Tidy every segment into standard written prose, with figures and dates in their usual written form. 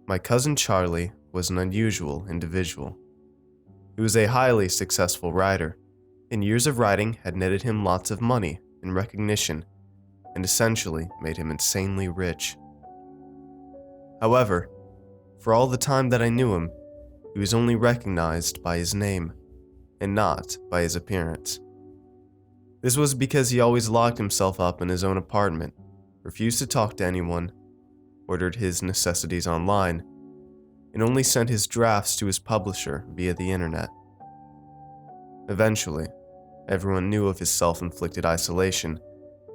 My cousin Charlie was an unusual individual. He was a highly successful writer, and years of writing had netted him lots of money and recognition, and essentially made him insanely rich. However, for all the time that I knew him, he was only recognized by his name, and not by his appearance. This was because he always locked himself up in his own apartment, refused to talk to anyone, ordered his necessities online, and only sent his drafts to his publisher via the internet. Eventually, everyone knew of his self-inflicted isolation,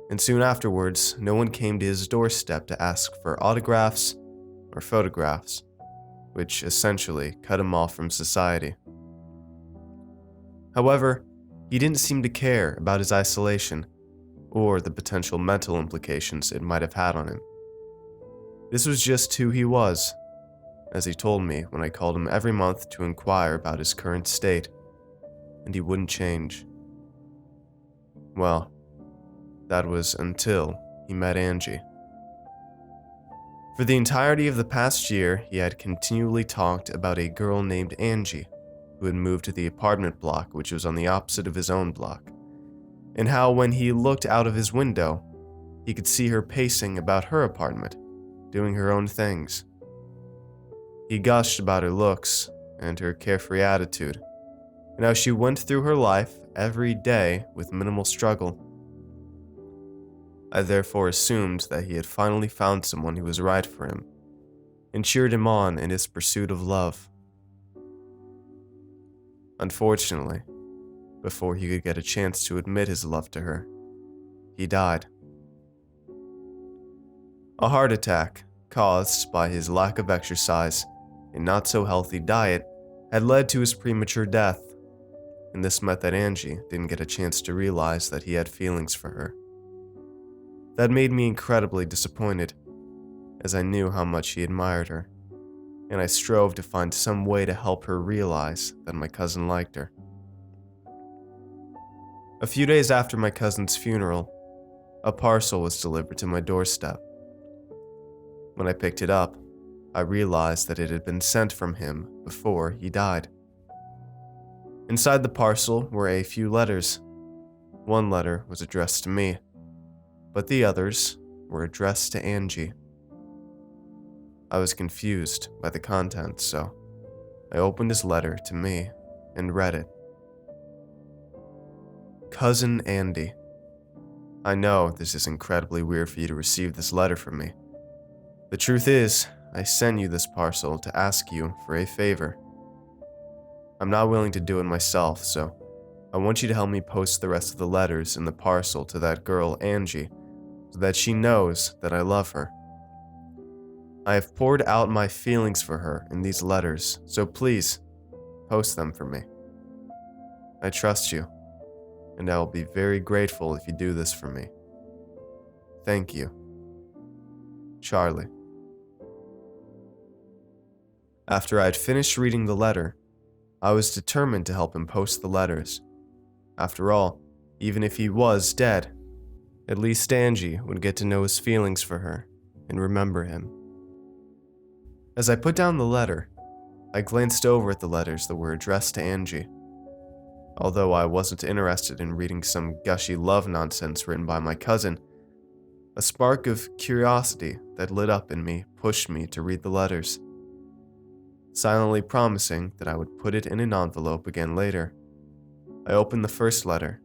and soon afterwards, no one came to his doorstep to ask for autographs or photographs, which essentially cut him off from society. However, he didn't seem to care about his isolation or the potential mental implications it might have had on him. This was just who he was, as he told me when I called him every month to inquire about his current state, and he wouldn't change. Well, that was until he met Angie. For the entirety of the past year, he had continually talked about a girl named Angie who had moved to the apartment block which was on the opposite of his own block, and how when he looked out of his window, he could see her pacing about her apartment, doing her own things. He gushed about her looks and her carefree attitude, and how she went through her life every day with minimal struggle. I therefore assumed that he had finally found someone who was right for him, and cheered him on in his pursuit of love. Unfortunately, before he could get a chance to admit his love to her, he died. A heart attack, caused by his lack of exercise and not so healthy diet, had led to his premature death, and this meant that Angie didn't get a chance to realize that he had feelings for her. That made me incredibly disappointed, as I knew how much he admired her, and I strove to find some way to help her realize that my cousin liked her. A few days after my cousin's funeral, a parcel was delivered to my doorstep. When I picked it up, I realized that it had been sent from him before he died. Inside the parcel were a few letters. One letter was addressed to me, but the others were addressed to Angie. I was confused by the contents, so I opened his letter to me and read it. Cousin Andy, I know this is incredibly weird for you to receive this letter from me. The truth is, I sent you this parcel to ask you for a favor. I'm not willing to do it myself, so I want you to help me post the rest of the letters in the parcel to that girl Angie, so that she knows that I love her. I have poured out my feelings for her in these letters, so please, post them for me. I trust you, and I will be very grateful if you do this for me. Thank you. Charlie. After I had finished reading the letter, I was determined to help him post the letters. After all, even if he was dead, at least Angie would get to know his feelings for her and remember him. As I put down the letter, I glanced over at the letters that were addressed to Angie. Although I wasn't interested in reading some gushy love nonsense written by my cousin, a spark of curiosity that lit up in me pushed me to read the letters. Silently promising that I would put it in an envelope again later, I opened the first letter,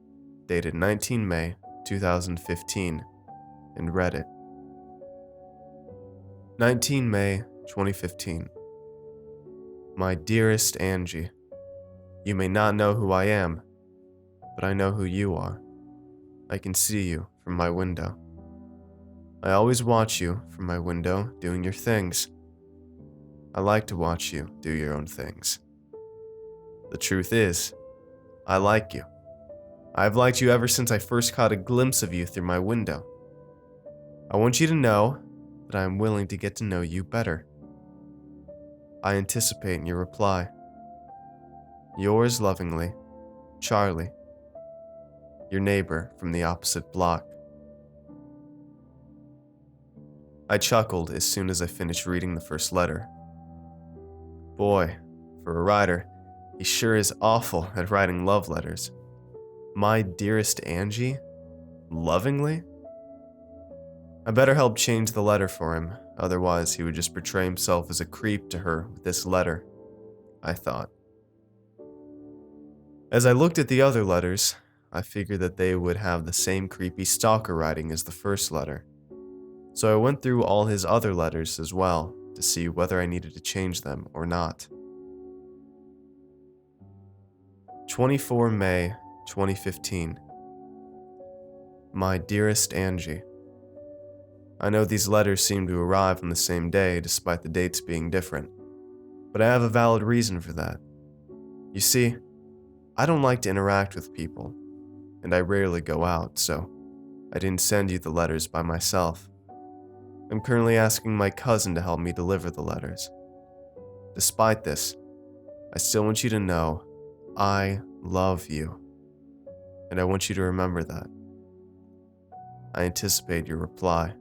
dated 19 May 2015, and read it. 19 May 2015. My dearest Angie, you may not know who I am, but I know who you are. I can see you from my window. I always watch you from my window doing your things. I like to watch you do your own things. The truth is, I like you. I've liked you ever since I first caught a glimpse of you through my window. I want you to know that I am willing to get to know you better. I anticipate your reply. Yours lovingly, Charlie, your neighbor from the opposite block. I chuckled as soon as I finished reading the first letter, Boy, for a writer, he sure is awful at writing love letters. My dearest Angie? Lovingly? I better help change the letter for him, otherwise he would just portray himself as a creep to her with this letter, I thought. As I looked at the other letters, I figured that they would have the same creepy stalker writing as the first letter. So I went through all his other letters as well to see whether I needed to change them or not. 24 May 2015. My dearest Angie. I know these letters seem to arrive on the same day despite the dates being different, but I have a valid reason for that. You see, I don't like to interact with people, and I rarely go out, so I didn't send you the letters by myself. I'm currently asking my cousin to help me deliver the letters. Despite this, I still want you to know I love you, and I want you to remember that. I anticipate your reply.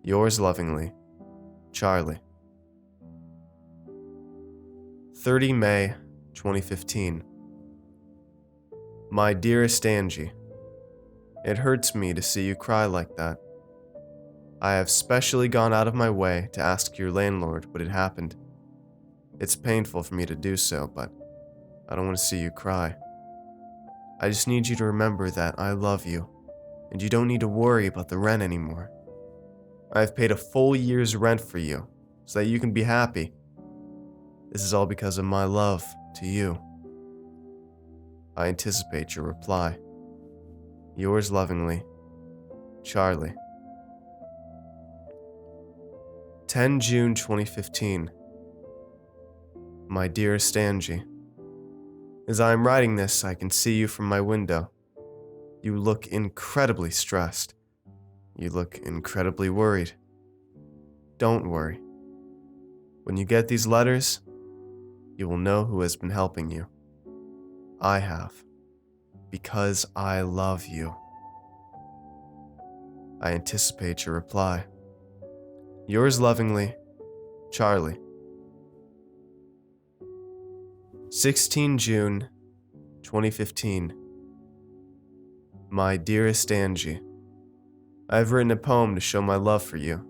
Yours lovingly, Charlie. 30 May 2015. My dearest Angie, it hurts me to see you cry like that. I have specially gone out of my way to ask your landlord what had happened. It's painful for me to do so, but I don't want to see you cry. I just need you to remember that I love you, and you don't need to worry about the rent anymore. I have paid a full year's rent for you, so that you can be happy. This is all because of my love to you. I anticipate your reply. Yours lovingly, Charlie. 10 June 2015. My dearest Angie. As I am writing this, I can see you from my window. You look incredibly stressed. You look incredibly worried. Don't worry. When you get these letters, you will know who has been helping you. I have, because I love you. I anticipate your reply. Yours lovingly, Charlie. 16 June 2015. My dearest Angie. I have written a poem to show my love for you.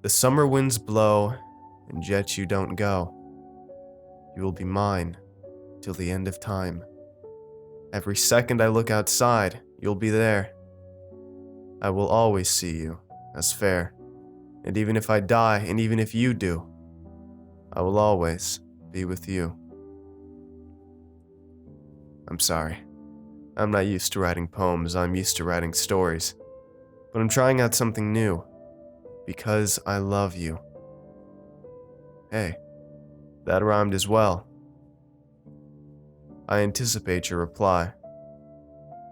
The summer winds blow, and yet you don't go. You will be mine till the end of time. Every second I look outside, you'll be there. I will always see you as fair, and even if I die, and even if you do, I will always be with you. I'm sorry. I'm not used to writing poems, I'm used to writing stories. But I'm trying out something new, because I love you. Hey, that rhymed as well. I anticipate your reply.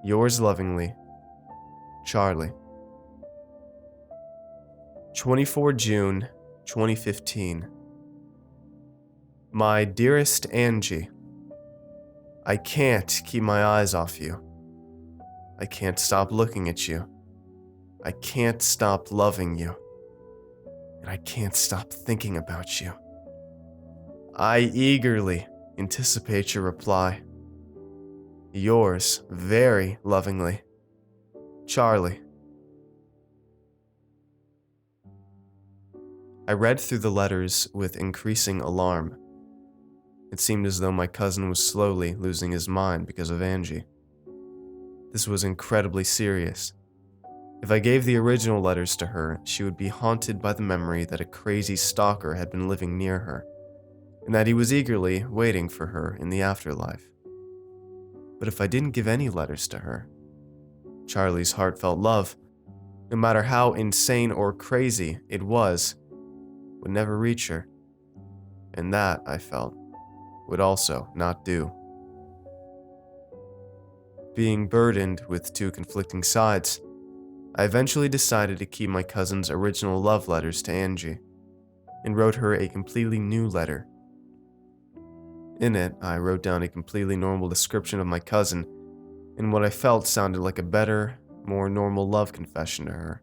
Yours lovingly, Charlie. 24 June 2015. My dearest Angie. I can't keep my eyes off you. I can't stop looking at you. I can't stop loving you. And I can't stop thinking about you. I eagerly anticipate your reply. Yours very lovingly, Charlie. I read through the letters with increasing alarm. It seemed as though my cousin was slowly losing his mind because of Angie. This was incredibly serious. If I gave the original letters to her, she would be haunted by the memory that a crazy stalker had been living near her, and that he was eagerly waiting for her in the afterlife. But if I didn't give any letters to her, Charlie's heartfelt love, no matter how insane or crazy it was, would never reach her. And that, I felt, would also not do. Being burdened with two conflicting sides, I eventually decided to keep my cousin's original love letters to Angie, and wrote her a completely new letter. In it, I wrote down a completely normal description of my cousin, and what I felt sounded like a better, more normal love confession to her,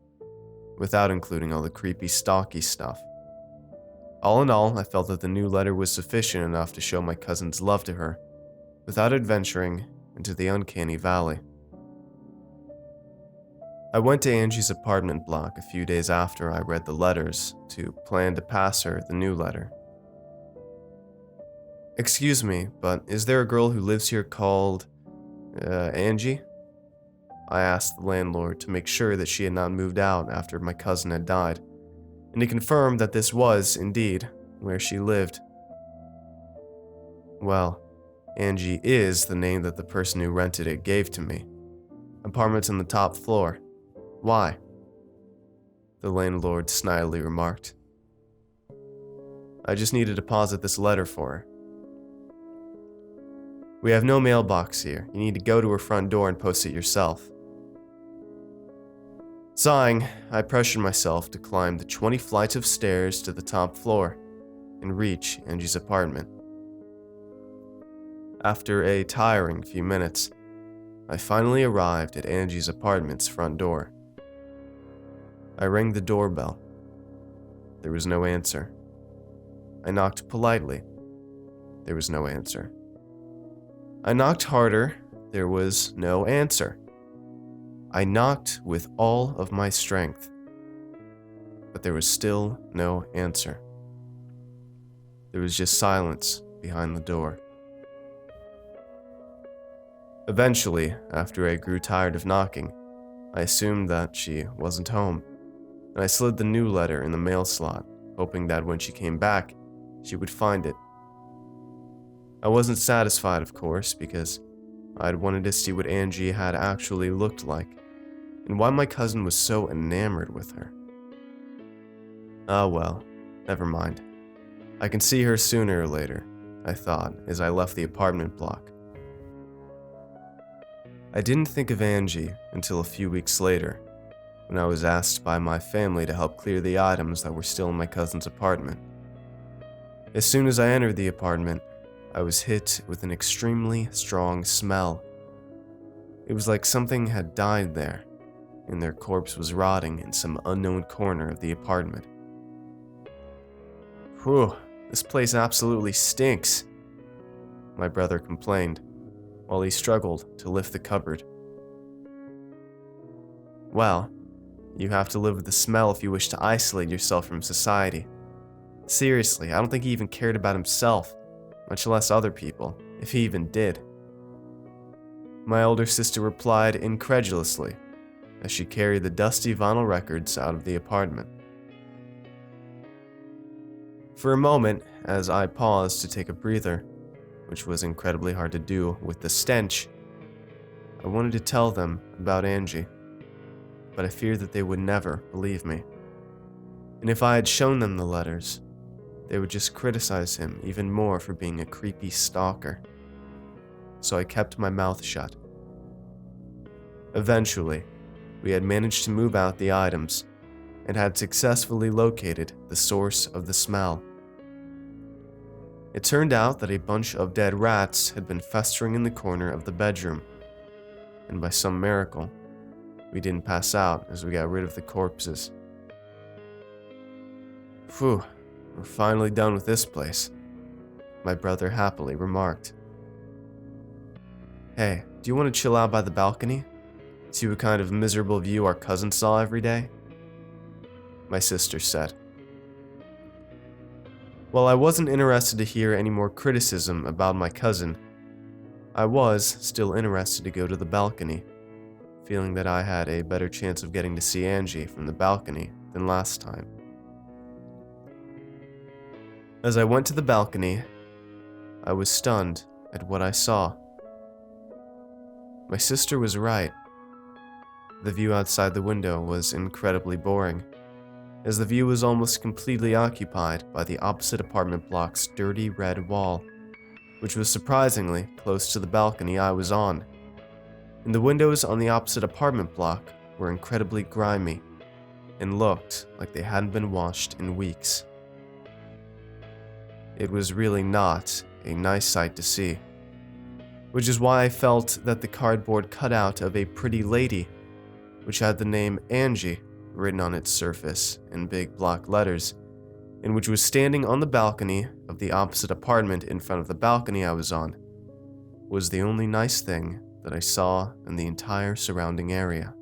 without including all the creepy, stalky stuff. All in all, I felt that the new letter was sufficient enough to show my cousin's love to her, without adventuring into the uncanny valley. I went to Angie's apartment block a few days after I read the letters to plan to pass her the new letter. "Excuse me, but is there a girl who lives here called, Angie?" I asked the landlord to make sure that she had not moved out after my cousin had died, and he confirmed that this was, indeed, where she lived. Well, Angie is the name that the person who rented it gave to me. Apartment's on the top floor. Why? The landlord snidely remarked. "I just need to deposit this letter for her. We have no mailbox here. You need to go to her front door and post it yourself." Sighing, I pressured myself to climb the 20 flights of stairs to the top floor and reach Angie's apartment. After a tiring few minutes, I finally arrived at Angie's apartment's front door. I rang the doorbell. There was no answer. I knocked politely. There was no answer. I knocked harder. There was no answer. I knocked with all of my strength, but there was still no answer. There was just silence behind the door. Eventually, after I grew tired of knocking, I assumed that she wasn't home, and I slid the new letter in the mail slot, hoping that when she came back, she would find it. I wasn't satisfied, of course, because I'd wanted to see what Angie had actually looked like, and why my cousin was so enamored with her. Ah well, never mind. I can see her sooner or later, I thought as I left the apartment block. I didn't think of Angie until a few weeks later, when I was asked by my family to help clear the items that were still in my cousin's apartment. As soon as I entered the apartment, I was hit with an extremely strong smell. It was like something had died there, and their corpse was rotting in some unknown corner of the apartment. "Whew, this place absolutely stinks," my brother complained, while he struggled to lift the cupboard. "Well, you have to live with the smell if you wish to isolate yourself from society. Seriously, I don't think he even cared about himself, much less other people, if he even did." My older sister replied incredulously, as she carried the dusty vinyl records out of the apartment. For a moment, as I paused to take a breather, which was incredibly hard to do with the stench, I wanted to tell them about Angie, but I feared that they would never believe me. And if I had shown them the letters, they would just criticize him even more for being a creepy stalker. So I kept my mouth shut. Eventually, we had managed to move out the items and had successfully located the source of the smell. It turned out that a bunch of dead rats had been festering in the corner of the bedroom, and by some miracle, we didn't pass out as we got rid of the corpses. "Phew, we're finally done with this place," my brother happily remarked. "Hey, do you want to chill out by the balcony? See what kind of miserable view our cousin saw every day?" my sister said. While I wasn't interested to hear any more criticism about my cousin, I was still interested to go to the balcony, feeling that I had a better chance of getting to see Angie from the balcony than last time. As I went to the balcony, I was stunned at what I saw. My sister was right. The view outside the window was incredibly boring, as the view was almost completely occupied by the opposite apartment block's dirty red wall, which was surprisingly close to the balcony I was on. And the windows on the opposite apartment block were incredibly grimy and looked like they hadn't been washed in weeks. It was really not a nice sight to see, which is why I felt that the cardboard cutout of a pretty lady, which had the name Angie written on its surface in big block letters, and which was standing on the balcony of the opposite apartment in front of the balcony I was on, was the only nice thing that I saw in the entire surrounding area.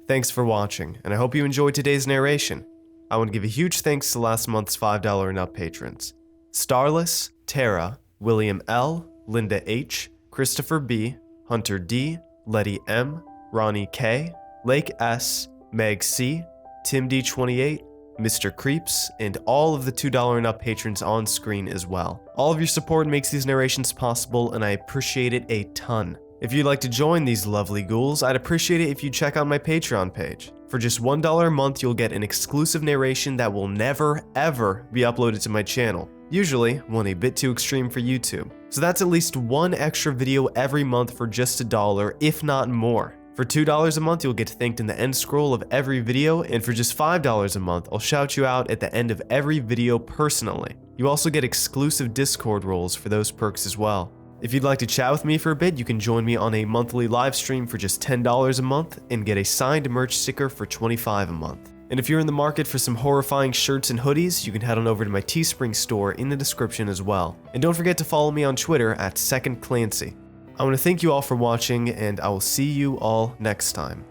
Thanks for watching, and I hope you enjoyed today's narration. I want to give a huge thanks to last month's $5 and up patrons: Starless, Tara, William L., Linda H., Christopher B., Hunter D., Letty M., Ronnie K., Lake S., Meg C., Tim D28, Mr. Creeps, and all of the $2 and up patrons on screen as well. All of your support makes these narrations possible, and I appreciate it a ton. If you'd like to join these lovely ghouls, I'd appreciate it if you check out my Patreon page. For just $1 a month, you'll get an exclusive narration that will never, ever be uploaded to my channel. Usually, one a bit too extreme for YouTube. So that's at least one extra video every month for just $1, if not more. For $2 a month, you'll get thanked in the end scroll of every video, and for just $5 a month, I'll shout you out at the end of every video personally. You also get exclusive Discord roles for those perks as well. If you'd like to chat with me for a bit, you can join me on a monthly live stream for just $10 a month and get a signed merch sticker for $25 a month. And if you're in the market for some horrifying shirts and hoodies, you can head on over to my Teespring store in the description as well. And don't forget to follow me on Twitter at @SecondClancy. I want to thank you all for watching, and I will see you all next time.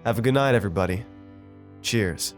Have a good night, everybody. Cheers.